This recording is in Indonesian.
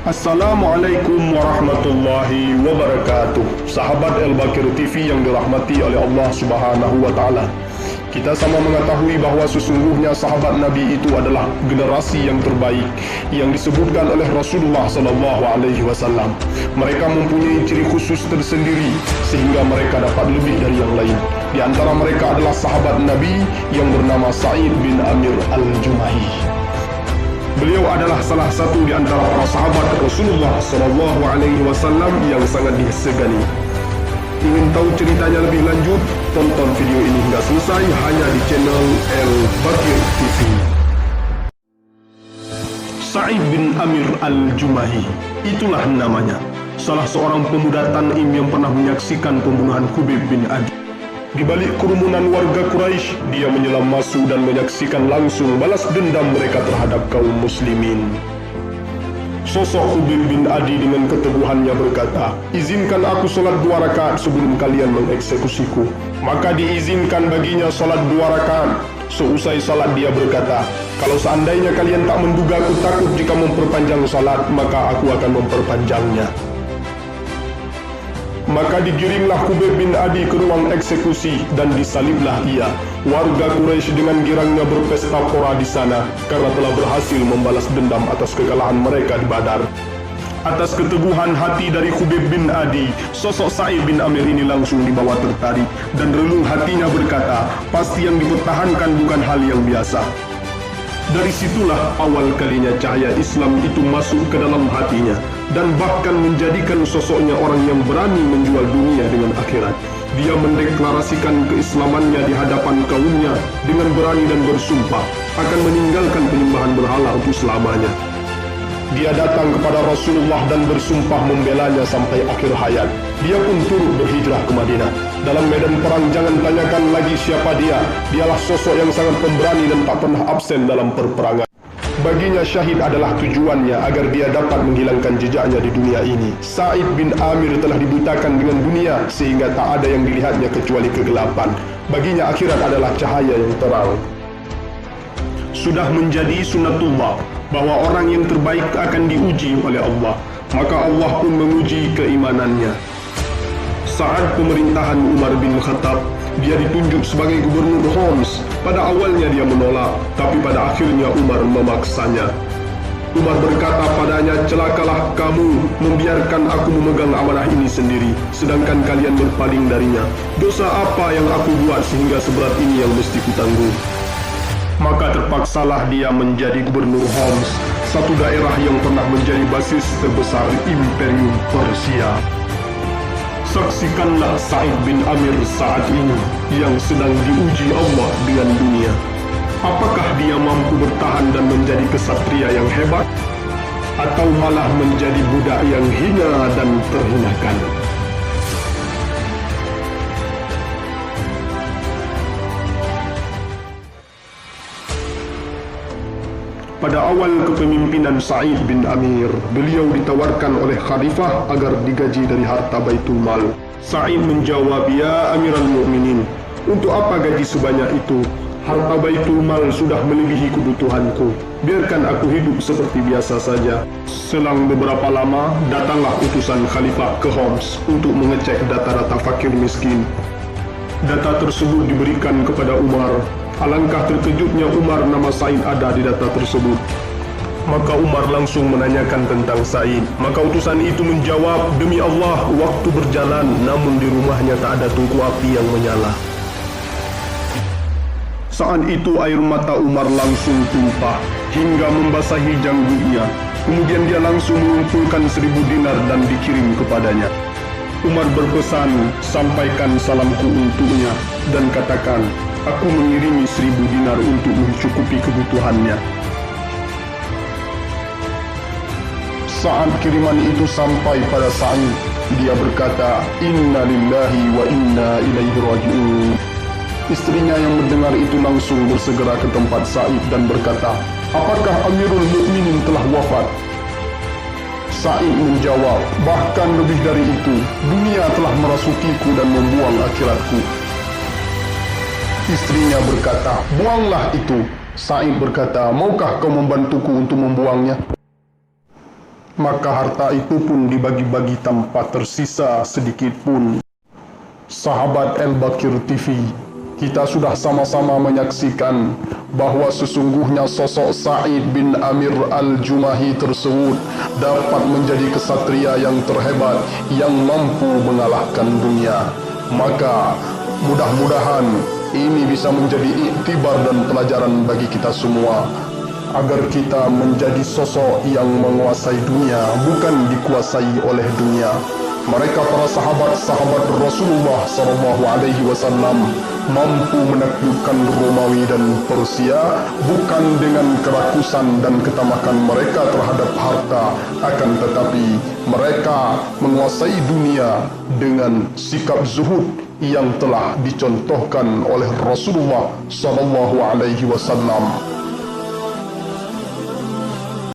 Assalamualaikum warahmatullahi wabarakatuh. Sahabat Al-Bakir TV yang dirahmati oleh Allah Subhanahu wa Ta'ala, kita sama mengetahui bahwa sesungguhnya sahabat Nabi itu adalah generasi yang terbaik yang disebutkan oleh Rasulullah SAW. Mereka mempunyai ciri khusus tersendiri sehingga mereka dapat lebih dari yang lain. Di antara mereka adalah sahabat Nabi yang bernama Sa'id bin Amir Al-Jumahi. Beliau adalah salah satu di antara para sahabat Rasulullah SAW yang sangat disegani. Ingin tahu ceritanya lebih lanjut? Tonton video ini hingga selesai hanya di channel Al-Bakir TV. Sa'id bin Amir Al-Jumahi, itulah namanya. Salah seorang pemuda Tan'im yang pernah menyaksikan pembunuhan Khubayb bin Adi. Di balik kerumunan warga Quraisy, dia menyelam masuk dan menyaksikan langsung balas dendam mereka terhadap kaum muslimin. Sosok Khubayb bin Adi dengan keteguhannya berkata, "Izinkan aku sholat 2 rakaat sebelum kalian mengeksekusiku." Maka diizinkan baginya sholat 2 rakaat. Seusai sholat dia berkata, "Kalau seandainya kalian tak menduga aku takut jika memperpanjang sholat, maka aku akan memperpanjangnya." Maka digiringlah Khubayb bin Adi ke ruang eksekusi dan disaliblah ia. Warga Quraisy dengan girangnya berpesta pora di sana karena telah berhasil membalas dendam atas kekalahan mereka di Badar. Atas keteguhan hati dari Khubayb bin Adi, sosok Sa'id bin Amir ini langsung dibawa tertarik dan relung hatinya berkata, pasti yang dipertahankan bukan hal yang biasa. Dari situlah awal kalinya cahaya Islam itu masuk ke dalam hatinya dan bahkan menjadikan sosoknya orang yang berani menjual dunia dengan akhirat. Dia mendeklarasikan keislamannya di hadapan kaumnya dengan berani dan bersumpah akan meninggalkan penyembahan berhala untuk selamanya. Dia datang kepada Rasulullah dan bersumpah membelanya sampai akhir hayat. Dia pun turut berhijrah ke Madinah. Dalam medan perang jangan tanyakan lagi siapa dia. Dialah sosok yang sangat pemberani dan tak pernah absen dalam perperangan. Baginya syahid adalah tujuannya agar dia dapat menghilangkan jejaknya di dunia ini. Sa'id bin Amir telah dibutakan dengan dunia sehingga tak ada yang dilihatnya kecuali kegelapan. Baginya akhirat adalah cahaya yang terang. Sudah menjadi sunnatullah bahwa orang yang terbaik akan diuji oleh Allah. Maka Allah pun menguji keimanannya. Saat pemerintahan Umar bin Khattab, dia ditunjuk sebagai gubernur Homs. Pada awalnya dia menolak, tapi pada akhirnya Umar memaksanya. Umar berkata padanya, "Celakalah kamu membiarkan aku memegang amanah ini sendiri, sedangkan kalian berpaling darinya. Dosa apa yang aku buat sehingga seberat ini yang mesti kutanggung?" Maka terpaksalah dia menjadi gubernur Homs, satu daerah yang pernah menjadi basis terbesar Imperium Persia. Saksikanlah Sa'id bin Amir saat ini yang sedang diuji Allah dengan dunia. Apakah dia mampu bertahan dan menjadi kesatria yang hebat, atau malah menjadi budak yang hina dan terhinakan? Pada awal kepemimpinan Sa'id bin Amir, beliau ditawarkan oleh khalifah agar digaji dari harta Baitul Mal. Sa'id menjawab, "Ya Amirul Mukminin, untuk apa gaji sebanyak itu? Harta Baitul Mal sudah melebihi kebutuhanku. Biarkan aku hidup seperti biasa saja." Selang beberapa lama, datanglah utusan khalifah ke Homs untuk mengecek data-data fakir miskin. Data tersebut diberikan kepada Umar. Alangkah terkejutnya Umar nama Sa'id ada di data tersebut. Maka Umar langsung menanyakan tentang Sa'id. Maka utusan itu menjawab, "Demi Allah, waktu berjalan, namun di rumahnya tak ada tungku api yang menyala." Saat itu air mata Umar langsung tumpah hingga membasahi janggutnya. Kemudian dia langsung mengumpulkan 1000 dinar dan dikirim kepadanya. Umar berpesan, "Sampaikan salamku untuknya dan katakan, aku mengirimi 1000 dinar untuk mencukupi kebutuhannya." Saat kiriman itu sampai pada Sa'id, dia berkata, "Inna lillahi wa inna ilaihi raji'un." Istrinya yang mendengar itu langsung bersegera ke tempat Sa'id dan berkata, "Apakah Amirul Mukminin telah wafat?" Sa'id menjawab, "Bahkan lebih dari itu, dunia telah merasukiku dan membuang akhiratku." Istrinya berkata, "Buanglah itu." Sa'id berkata, "Maukah kau membantuku untuk membuangnya?" maka harta itu pun dibagi-bagi tanpa tersisa sedikit pun. Sahabat El-Bakir TV, kita sudah sama-sama menyaksikan bahwa sesungguhnya sosok Sa'id bin Amir Al-Jumahi tersebut dapat menjadi kesatria yang terhebat yang mampu mengalahkan dunia. Maka mudah-mudahan ini bisa menjadi iktibar dan pelajaran bagi kita semua, agar kita menjadi sosok yang menguasai dunia, bukan dikuasai oleh dunia. Mereka para sahabat-sahabat Rasulullah SAW mampu menaklukkan Romawi dan Persia bukan dengan kerakusan dan ketamakan mereka terhadap harta, akan tetapi mereka menguasai dunia dengan sikap zuhud yang telah dicontohkan oleh Rasulullah SAW.